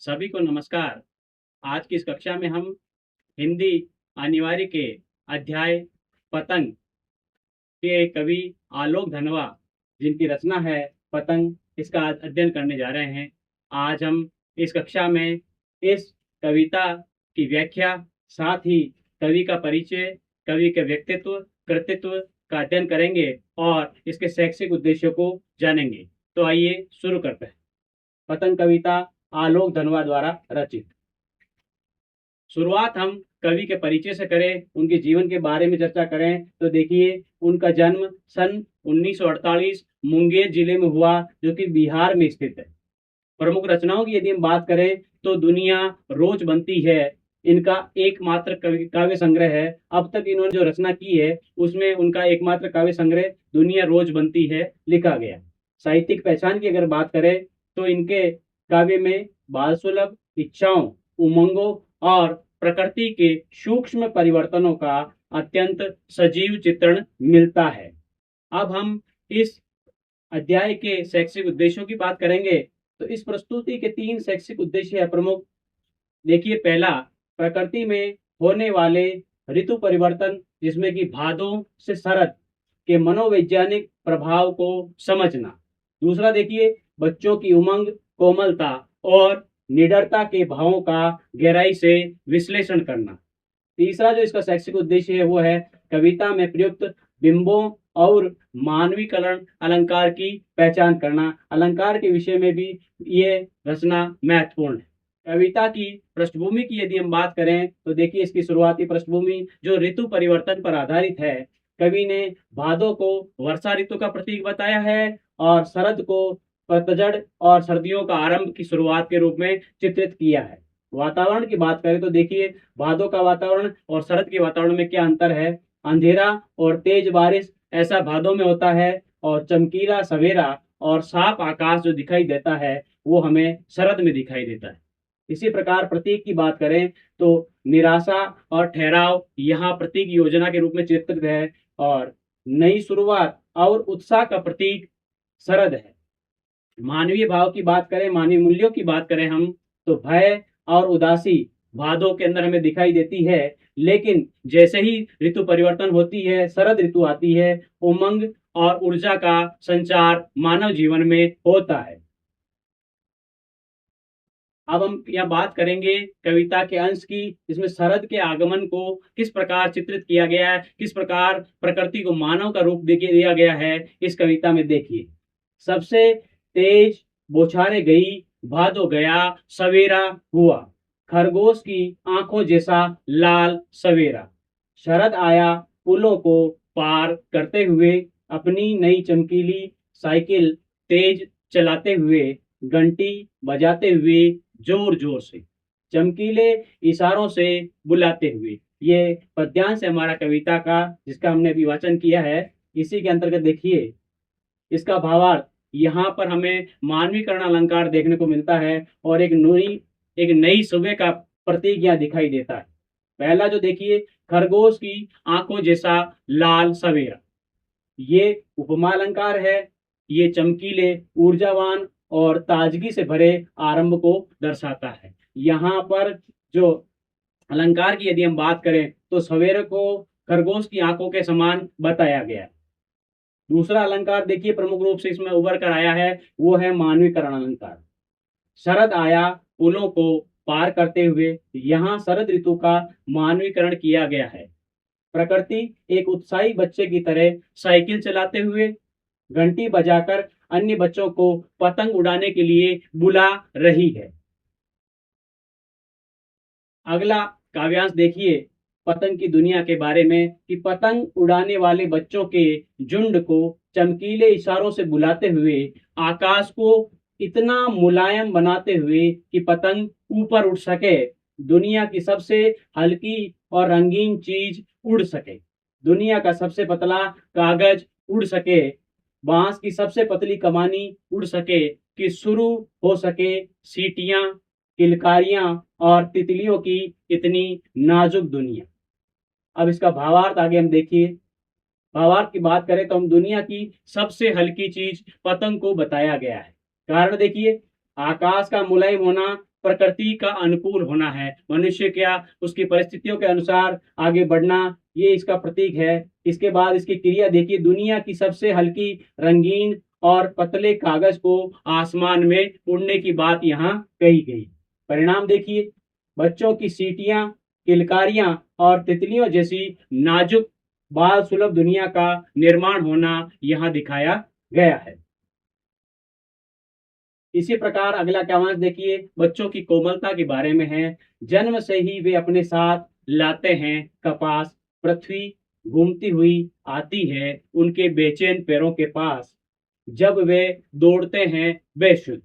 सभी को नमस्कार। आज की इस कक्षा में हम हिंदी अनिवार्य के अध्याय पतंग के कवि आलोक धनवा, जिनकी रचना है पतंग, इसका आज अध्ययन करने जा रहे हैं। आज हम इस कक्षा में इस कविता की व्याख्या, साथ ही कवि का परिचय, कवि के व्यक्तित्व, कृतित्व का अध्ययन करेंगे और इसके शैक्षिक उद्देश्यों को जानेंगे। तो आइए शुरू करते हैं। पतंग कविता आलोक धनवा द्वारा रचित। शुरुआत हम कवि के परिचय से करें, उनके जीवन के बारे में चर्चा करें तो देखिए, उनका जन्म सन 1948 मुंगेर जिले में हुआ, जो कि बिहार में स्थित है। प्रमुख रचनाओं की यदि हम बात करें तो दुनिया रोज बनती है इनका एकमात्र काव्य संग्रह है। अब तक इन्होंने जो रचना की है उसमें उनका एकमात्र काव्य संग्रह दुनिया रोज बनती है लिखा गया। साहित्यिक पहचान की अगर बात करें तो इनके काव्य में बाल सुलभ, इच्छाओं, उमंगों और प्रकृति के सूक्ष्म परिवर्तनों का अत्यंत सजीव चित्रण मिलता है। अब हम इस अध्याय के शैक्षिक उद्देश्यों की बात करेंगे तो इस प्रस्तुति के 3 शैक्षिक उद्देश्य है प्रमुख। देखिए, पहला, प्रकृति में होने वाले ऋतु परिवर्तन, जिसमें कि भादों से शरद के मनोवैज्ञानिक प्रभाव को समझना। दूसरा, देखिए, बच्चों की उमंग, कोमलता और निडरता के भावों का गहराई से विश्लेषण करना। तीसरा जो इसका शैक्षिक उद्देश्य है वो है कविता में प्रयुक्त बिंबों और मानवीकरण अलंकार की पहचान करना। अलंकार के विषय में भी ये रचना महत्वपूर्ण है। कविता की पृष्ठभूमि की यदि हम बात करें तो देखिए, इसकी शुरुआती पृष्ठभूमि जो ऋतु परिवर्तन पर आधारित है। कवि ने भादों को वर्षा ऋतु का प्रतीक बताया है और शरद को पतझड़ और सर्दियों का आरंभ की शुरुआत के रूप में चित्रित किया है। वातावरण की बात करें तो देखिए, भादों का वातावरण और शरद के वातावरण में क्या अंतर है। अंधेरा और तेज बारिश ऐसा भादों में होता है और चमकीला सवेरा और साफ आकाश जो दिखाई देता है वो हमें शरद में दिखाई देता है। इसी प्रकार प्रतीक की बात करें तो निराशा और ठहराव यहाँ प्रतीक योजना के रूप में चित्रित है और नई शुरुआत और उत्साह का प्रतीक शरद है। मानवीय भाव की बात करें, मानवीय मूल्यों की बात करें हम तो भय और उदासी भादों के अंदर हमें दिखाई देती है, लेकिन जैसे ही ऋतु परिवर्तन होती है, शरद ऋतु आती है, उमंग और ऊर्जा का संचार मानव जीवन में होता है। अब हम यहाँ बात करेंगे कविता के अंश की, जिसमें शरद के आगमन को किस प्रकार चित्रित किया गया है, किस प्रकार प्रकृति को मानव का रूप दिया गया है इस कविता में। देखिए, सबसे तेज बौछारें गई, भादो गया, सवेरा हुआ, खरगोश की आंखों जैसा लाल सवेरा। शरद आया पुलों को पार करते हुए, अपनी नई चमकीली साइकिल तेज चलाते हुए, घंटी बजाते हुए, जोर जोर से, चमकीले इशारों से बुलाते हुए। ये पद्यांश है हमारा कविता का, जिसका हमने अभी वाचन किया है। इसी के अंतर्गत देखिए, इसका भावार्थ यहाँ पर हमें मानवीकरण अलंकार देखने को मिलता है और एक नई सुबह का प्रतीक यहाँ दिखाई देता है। पहला जो देखिए, खरगोश की आंखों जैसा लाल सवेरा, ये उपमा अलंकार है। ये चमकीले, ऊर्जावान और ताजगी से भरे आरंभ को दर्शाता है। यहाँ पर जो अलंकार की यदि हम बात करें तो सवेरे को खरगोश की आंखों के समान बताया गया है। दूसरा अलंकार देखिए, प्रमुख रूप से इसमें उभर कर आया है, वो है मानवीकरण अलंकार। शरद आया पुलों को पार करते हुए, यहाँ शरद ऋतु का मानवीकरण किया गया है। प्रकृति एक उत्साही बच्चे की तरह साइकिल चलाते हुए, घंटी बजाकर अन्य बच्चों को पतंग उड़ाने के लिए बुला रही है। अगला काव्यांश देखिए, पतंग की दुनिया के बारे में, कि पतंग उड़ाने वाले बच्चों के झुंड को चमकीले इशारों से बुलाते हुए, आकाश को इतना मुलायम बनाते हुए कि पतंग ऊपर उड़ सके, दुनिया की सबसे हल्की और रंगीन चीज उड़ सके, दुनिया का सबसे पतला कागज उड़ सके, बांस की सबसे पतली कमानी उड़ सके, कि शुरू हो सके सीटियां, किलकारियां और तितलियों की इतनी नाजुक दुनिया। अब इसका भावार्थ आगे हम देखिए। भावार्थ की बात करें तो हम दुनिया की सबसे हल्की चीज पतंग को बताया गया है। कारण देखिए, आकाश का मुलायम होना प्रकृति का अनुकूल होना है, मनुष्य क्या उसकी परिस्थितियों के अनुसार आगे बढ़ना, ये इसका प्रतीक है। इसके बाद इसकी क्रिया देखिए, दुनिया की सबसे हल्की, रंगीन और पतले कागज को आसमान में उड़ने की बात यहाँ कही गई। परिणाम देखिए, बच्चों की सीटियां, किलकारियां और तितलियों जैसी नाजुक बाल सुलभ दुनिया का निर्माण होना यहाँ दिखाया गया है। इसी प्रकार अगला कैनवास देखिए, बच्चों की कोमलता के बारे में है। जन्म से ही वे अपने साथ लाते हैं कपास, पृथ्वी घूमती हुई आती है उनके बेचैन पैरों के पास, जब वे दौड़ते हैं बेशुद्ध।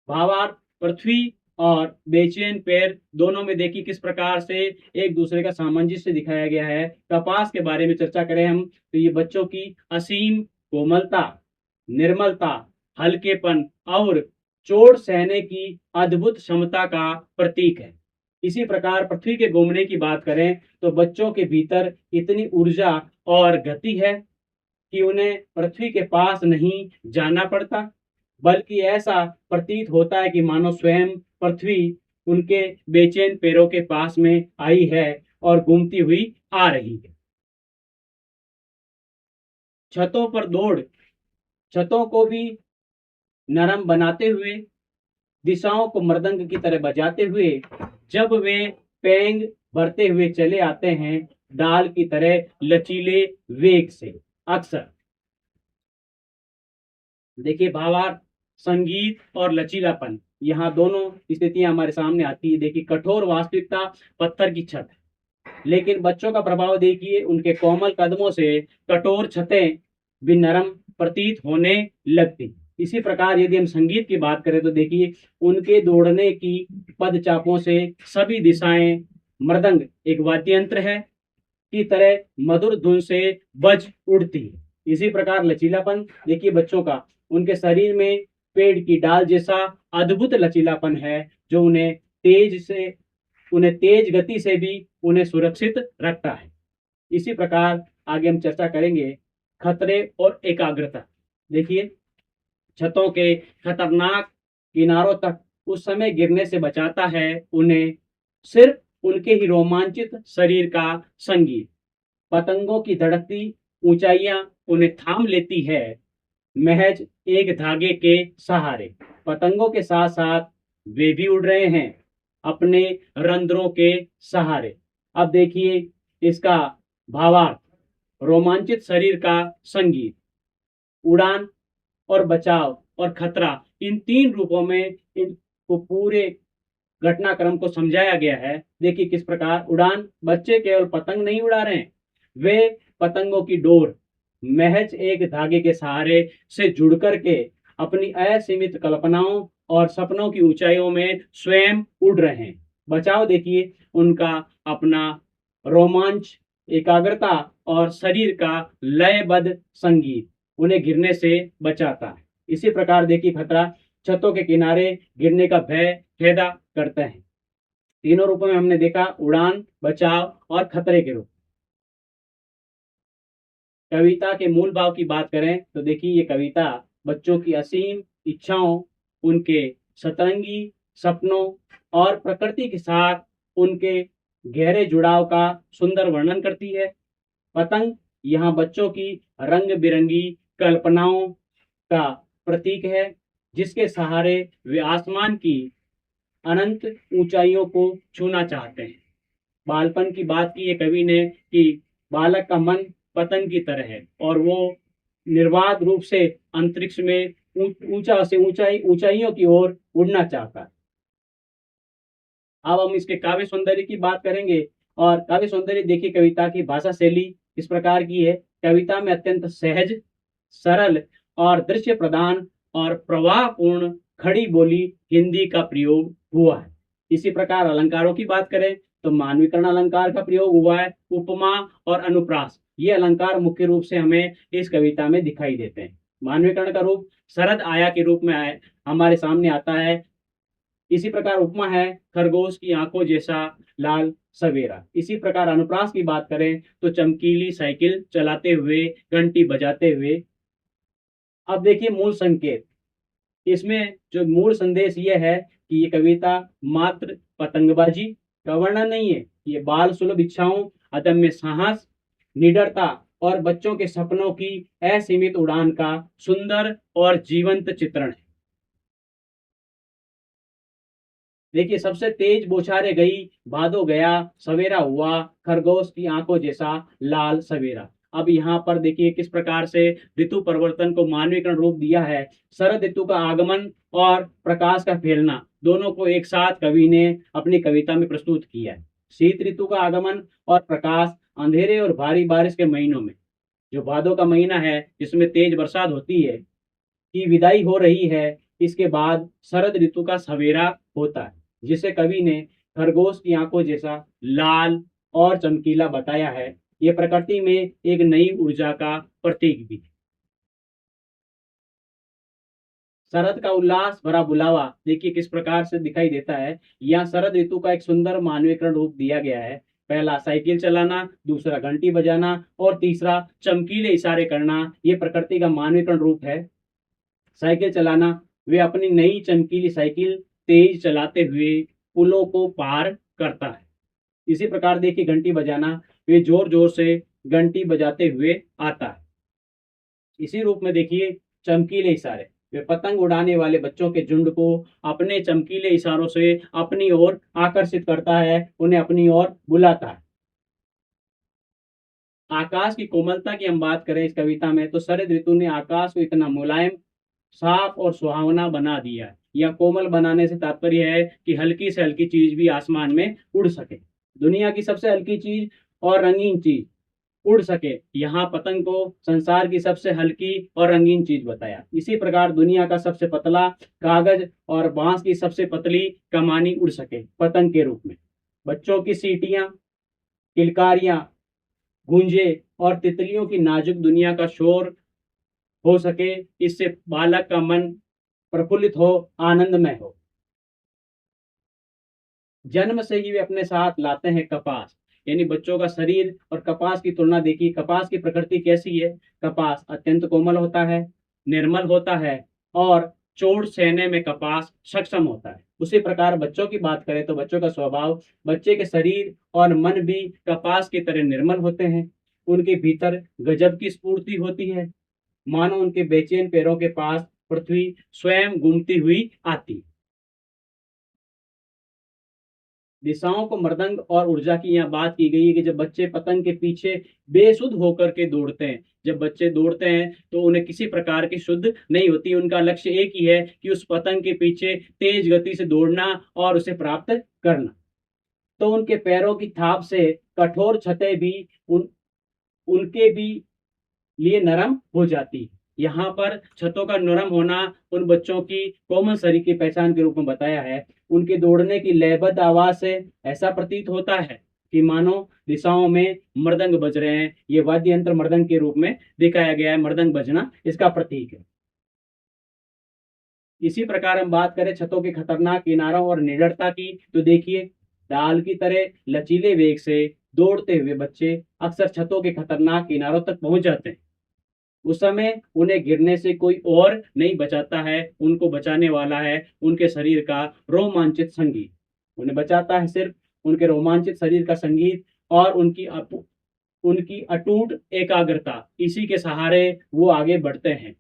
भावार्थ, पृथ्वी और बेचैन पैर दोनों में देखिए किस प्रकार से एक दूसरे का सामंजस्य दिखाया गया है। कपास के बारे में चर्चा करें हम, तो ये बच्चों की असीम कोमलता, निर्मलता, हल्केपन और चोट सहने की अद्भुत क्षमता का प्रतीक है। इसी प्रकार पृथ्वी के घूमने की बात करें तो बच्चों के भीतर इतनी ऊर्जा और गति है कि उन्हें पृथ्वी के पास नहीं जाना पड़ता, बल्कि ऐसा प्रतीत होता है कि मानो स्वयं पृथ्वी उनके बेचैन पैरों के पास में आई है और घूमती हुई आ रही है। छतों पर दौड़, छतों को भी नरम बनाते हुए, दिशाओं को मृदंग की तरह बजाते हुए, जब वे पेंग भरते हुए चले आते हैं डाल की तरह लचीले वेग से। अक्सर देखिए भावार्थ, संगीत और लचीलापन, यहाँ दोनों स्थितियां हमारे सामने आती है। देखिए, कठोर वास्तविकता पत्थर की छत, लेकिन बच्चों का प्रभाव देखिए, उनके कोमल कदमों से कठोर छतें भी नरम प्रतीत होने लगती। इसी प्रकार यदि हम संगीत की बात करें तो देखिए, उनके दौड़ने की पदचापों से सभी दिशाएं मृदंग, एक वाद्य यंत्र है, की तरह मधुर धुन से बज उड़ती है। इसी प्रकार लचीलापन देखिए बच्चों का, उनके शरीर में पेड़ की डाल जैसा अद्भुत लचीलापन है, जो उन्हें तेज गति से भी उन्हें सुरक्षित रखता है। इसी प्रकार आगे हम चर्चा करेंगे खतरे और एकाग्रता। देखिए, छतों के खतरनाक किनारों तक उस समय गिरने से बचाता है उन्हें सिर्फ उनके ही रोमांचित शरीर का संगीत। पतंगों की धड़कती ऊंचाइयां उन्हें थाम लेती है महज एक धागे के सहारे। पतंगों के साथ साथ वे भी उड़ रहे हैं अपने रंध्रों के सहारे। अब देखिए इसका भावार्थ, रोमांचित शरीर का संगीत, उड़ान और बचाव और खतरा, इन तीन रूपों में इनको पूरे घटनाक्रम को समझाया गया है। देखिए किस प्रकार उड़ान, बच्चे केवल पतंग नहीं उड़ा रहे हैं, वे पतंगों की डोर महज एक धागे के सहारे से जुड़ करके अपनी असीमित कल्पनाओं और सपनों की ऊंचाइयों में स्वयं उड़ रहे हैं। बचाव देखिए, उनका अपना रोमांच, एकाग्रता और शरीर का लयबद्ध संगीत उन्हें गिरने से बचाता है। इसी प्रकार देखिए खतरा, छतों के किनारे गिरने का भय पैदा करते हैं। तीनों रूपों में हमने देखा, उड़ान, बचाव और खतरे के रूप। कविता के मूल भाव की बात करें तो देखिए, ये कविता बच्चों की असीम इच्छाओं, उनके सतरंगी सपनों और प्रकृति के साथ उनके गहरे जुड़ाव का सुंदर वर्णन करती है। पतंग यहाँ बच्चों की रंग बिरंगी कल्पनाओं का प्रतीक है, जिसके सहारे वे आसमान की अनंत ऊंचाइयों को छूना चाहते हैं। बालपन की बात की है कवि ने कि बालक का मन पतंग की तरह है और वो निर्बाध रूप से अंतरिक्ष में ऊंचा से ऊंचाइयों की ओर उड़ना चाहता है। अब हम इसके काव्य सौंदर्य की बात करेंगे। और काव्य सौंदर्य देखिए, कविता की भाषा शैली इस प्रकार की है। कविता में अत्यंत सहज, सरल और दृश्य प्रधान और प्रवाहपूर्ण खड़ी बोली हिंदी का प्रयोग हुआ है। इसी प्रकार अलंकारों की बात करें तो मानवीकरण अलंकार का प्रयोग हुआ है। उपमा और अनुप्रास, ये अलंकार मुख्य रूप से हमें इस कविता में दिखाई देते हैं। मानवीकरण का रूप शरद आया के रूप में हमारे सामने आता है। इसी प्रकार उपमा है खरगोश की आंखों जैसा लाल सवेरा। इसी प्रकार अनुप्रास की बात करें तो चमकीली साइकिल चलाते हुए, घंटी बजाते हुए। अब देखिए मूल संकेत, इसमें जो मूल संदेश ये है कि ये कविता मात्र पतंगबाजी का वर्णन नहीं है, ये बाल सुलभ इच्छाओं, अदम्य साहस, निडरता और बच्चों के सपनों की असीमित उड़ान का सुंदर और जीवंत चित्रण है। देखिए, सबसे तेज बौछारे गई, भादो गया, सवेरा हुआ, खरगोश की आंखों जैसा लाल सवेरा। अब यहाँ पर देखिए किस प्रकार से ऋतु परिवर्तन को मानवीकरण रूप दिया है। शरद ऋतु का आगमन और प्रकाश का फैलना दोनों को एक साथ कवि ने अपनी कविता में प्रस्तुत किया है। शीत ऋतु का आगमन और प्रकाश अंधेरे और भारी बारिश के महीनों में, जो भादो का महीना है जिसमें तेज बरसात होती है, की विदाई हो रही है। इसके बाद शरद ऋतु का सवेरा होता है, जिसे कवि ने खरगोश की आंखों जैसा लाल और चमकीला बताया है। ये प्रकृति में एक नई ऊर्जा का प्रतीक भी है। शरद का उल्लास भरा बुलावा देखिए किस प्रकार से दिखाई देता है। यहाँ शरद ऋतु का एक सुंदर मानवीकरण रूप दिया गया है। पहला साइकिल चलाना, दूसरा घंटी बजाना और तीसरा चमकीले इशारे करना, ये प्रकृति का मानवीकरण रूप है। साइकिल चलाना, वे अपनी नई चमकीली साइकिल तेज चलाते हुए पुलों को पार करता है। इसी प्रकार देखिए घंटी बजाना, वे जोर जोर से घंटी बजाते हुए आता है। इसी रूप में देखिए चमकीले इशारे, वे पतंग उड़ाने वाले बच्चों के झुंड को अपने चमकीले इशारों से अपनी ओर आकर्षित करता है, उन्हें अपनी ओर बुलाता है। आकाश की कोमलता की हम बात करें इस कविता में, तो शरद ऋतु ने आकाश को इतना मुलायम, साफ और सुहावना बना दिया है। या कोमल बनाने से तात्पर्य है कि हल्की से हल्की चीज भी आसमान में उड़ सके। दुनिया की सबसे हल्की चीज और रंगीन चीज उड़ सके, यहाँ पतंग को संसार की सबसे हल्की और रंगीन चीज बताया। इसी प्रकार दुनिया का सबसे पतला कागज और बांस की सबसे पतली कमानी उड़ सके पतंग के रूप में। बच्चों की सीटियां, किलकारियां, गूंजे और तितलियों की नाजुक दुनिया का शोर हो सके, इससे बालक का मन प्रफुल्लित हो, आनंदमय हो। जन्म से ही वे अपने साथ लाते हैं कपास, यानी बच्चों का शरीर और कपास की तुलना देखिए। कपास की प्रकृति कैसी है? कपास अत्यंत कोमल होता है, निर्मल होता है और चोट सहने में कपास सक्षम होता है। उसी प्रकार बच्चों की बात करें तो बच्चों का स्वभाव, बच्चे के शरीर और मन भी कपास की तरह निर्मल होते हैं। उनके भीतर गजब की स्फूर्ति होती है, मानो उनके बेचैन पैरों के पास पृथ्वी स्वयं घूमती हुई आती। दिशाओं को मृदंग और ऊर्जा की यहाँ बात की गई है कि जब बच्चे पतंग के पीछे बेसुध होकर के दौड़ते हैं, जब बच्चे दौड़ते हैं तो उन्हें किसी प्रकार की शुद्ध नहीं होती। उनका लक्ष्य एक ही है कि उस पतंग के पीछे तेज गति से दौड़ना और उसे प्राप्त करना। तो उनके पैरों की थाप से कठोर छतें भी उनके भी लिए नरम हो जाती है। यहाँ पर छतों का नरम होना उन बच्चों की कोमल शरीर की पहचान के रूप में बताया है। उनके दौड़ने की लयबद्ध आवाज से ऐसा प्रतीत होता है कि मानो दिशाओं में मृदंग बज रहे हैं। ये वाद्य यंत्र मृदंग के रूप में दिखाया गया है, मृदंग बजना इसका प्रतीक है। इसी प्रकार हम बात करें छतों के खतरनाक किनारों और निडरता की, तो देखिए डाल की तरह लचीले वेग से दौड़ते हुए बच्चे अक्सर छतों के खतरनाक किनारों तक पहुंच जाते हैं। उस समय उन्हें गिरने से कोई और नहीं बचाता है, उनको बचाने वाला है उनके शरीर का रोमांचित संगीत। उन्हें बचाता है सिर्फ उनके रोमांचित शरीर का संगीत और उनकी अटूट एकाग्रता। इसी के सहारे वो आगे बढ़ते हैं।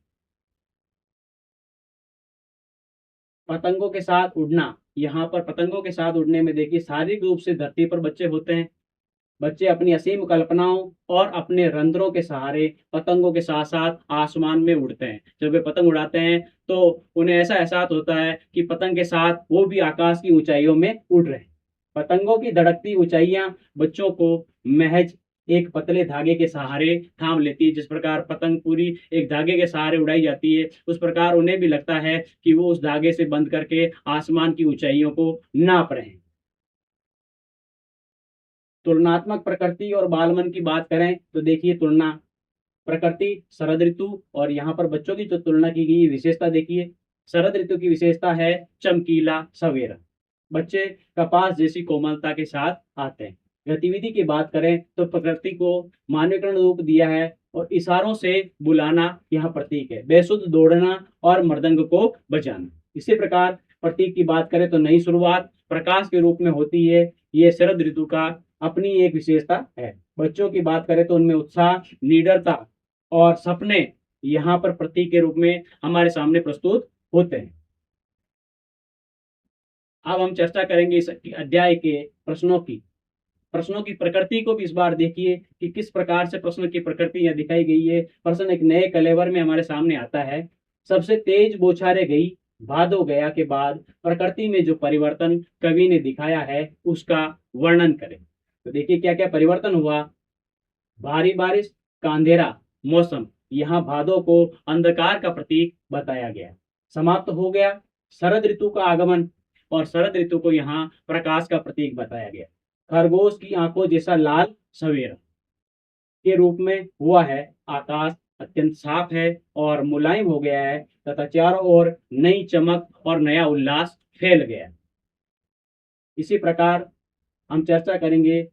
पतंगों के साथ उड़ना, यहाँ पर पतंगों के साथ उड़ने में देखिए शारीरिक रूप से धरती पर बच्चे होते हैं। बच्चे अपनी असीम कल्पनाओं और अपने रंध्रों के सहारे पतंगों के साथ साथ आसमान में उड़ते हैं। जब वे पतंग उड़ाते हैं तो उन्हें ऐसा एहसास होता है कि पतंग के साथ वो भी आकाश की ऊंचाइयों में उड़ रहे हैं। पतंगों की धड़कती ऊंचाइयां बच्चों को महज एक पतले धागे के सहारे थाम लेती है। जिस प्रकार पतंग पूरी एक धागे के सहारे उड़ाई जाती है, उस प्रकार उन्हें भी लगता है कि वो उस धागे से बंध करके आसमान की ऊंचाइयों को नाप रहे हैं। तुलनात्मक प्रकृति और बालमन की बात करें तो देखिए तुलना, प्रकृति, शरद ऋतु और यहाँ पर बच्चों की जो तुलना की गई विशेषता देखिए। शरद ऋतु की विशेषता है चमकीला सवेरा, बच्चे कपास जैसी कोमलता के साथ आते हैं। गतिविधि की बात करें तो प्रकृति को मानवीकरण रूप दिया है और इशारों से बुलाना यहाँ प्रतीक है। बेसुध दौड़ना और मृदंग को बजाना। इसी प्रकार प्रतीक की बात करें तो नई शुरुआत प्रकाश के रूप में होती है। ये शरद ऋतु का अपनी एक विशेषता है। बच्चों की बात करें तो उनमें उत्साह, निडरता और सपने यहाँ पर प्रतीक के रूप में हमारे सामने प्रस्तुत होते हैं। अब हम चर्चा करेंगे इस अध्याय के प्रश्नों की प्रकृति को भी इस बार देखिए कि किस प्रकार से प्रश्न की प्रकृति यहाँ दिखाई गई है। प्रश्न एक नए कलेवर में हमारे सामने आता है। सबसे तेज बौछारें गई, भादो गया के बाद प्रकृति में जो परिवर्तन कवि ने दिखाया है उसका वर्णन करें। तो देखिए क्या क्या परिवर्तन हुआ। भारी बारिश का अंधेरा मौसम, यहाँ भादों को अंधकार का प्रतीक बताया गया। समाप्त हो गया शरद ऋतु का आगमन, और शरद ऋतु को यहाँ प्रकाश का प्रतीक बताया गया। खरगोश की आंखों जैसा लाल सवेरा के रूप में हुआ है। आकाश अत्यंत साफ है और मुलायम हो गया है तथा चारों ओर नई चमक और नया उल्लास फैल गया। इसी प्रकार हम चर्चा करेंगे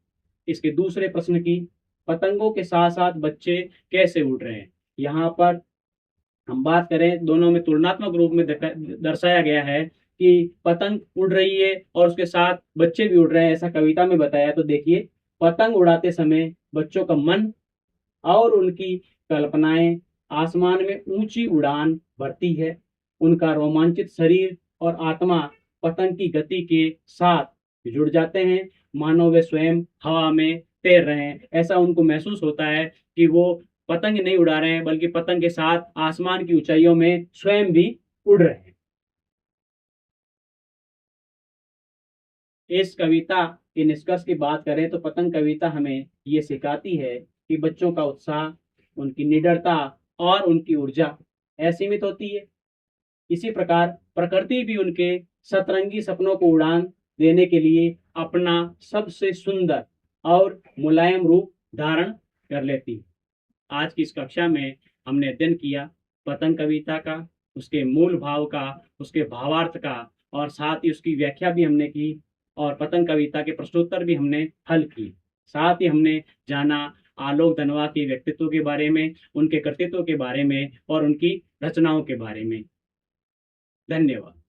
इसके दूसरे प्रश्न की। पतंगों के साथ साथ बच्चे कैसे उड़ रहे हैं। यहाँ पर हम बात करें, दोनों में तुलनात्मक रूप में दर्शाया गया है कि पतंग उड़ रही है और उसके साथ बच्चे भी उड़ रहे हैं, ऐसा कविता में बताया। तो देखिए, पतंग उड़ाते समय बच्चों का मन और उनकी कल्पनाएं आसमान में ऊंची उड़ान भरती है। उनका रोमांचित शरीर और आत्मा पतंग की गति के साथ जुड़ जाते हैं, मानो वे स्वयं हवा में तैर रहे हैं। ऐसा उनको महसूस होता है कि वो पतंग नहीं उड़ा रहे हैं बल्कि पतंग के साथ आसमान की ऊंचाइयों में स्वयं भी उड़ रहे हैं। इस कविता के निष्कर्ष की बात करें तो पतंग कविता हमें ये सिखाती है कि बच्चों का उत्साह, उनकी निडरता और उनकी ऊर्जा असीमित होती है। इसी प्रकार प्रकृति भी उनके सतरंगी सपनों को उड़ान देने के लिए अपना सबसे सुंदर और मुलायम रूप धारण कर लेती है। आज की इस कक्षा में हमने अध्ययन किया पतंग कविता का, उसके मूल भाव का, उसके भावार्थ का, और साथ ही उसकी व्याख्या भी हमने की, और पतंग कविता के प्रश्नोत्तर भी हमने हल किए। साथ ही हमने जाना आलोक धनवा के व्यक्तित्व के बारे में, उनके कृतित्व के बारे में और उनकी रचनाओं के बारे में। धन्यवाद।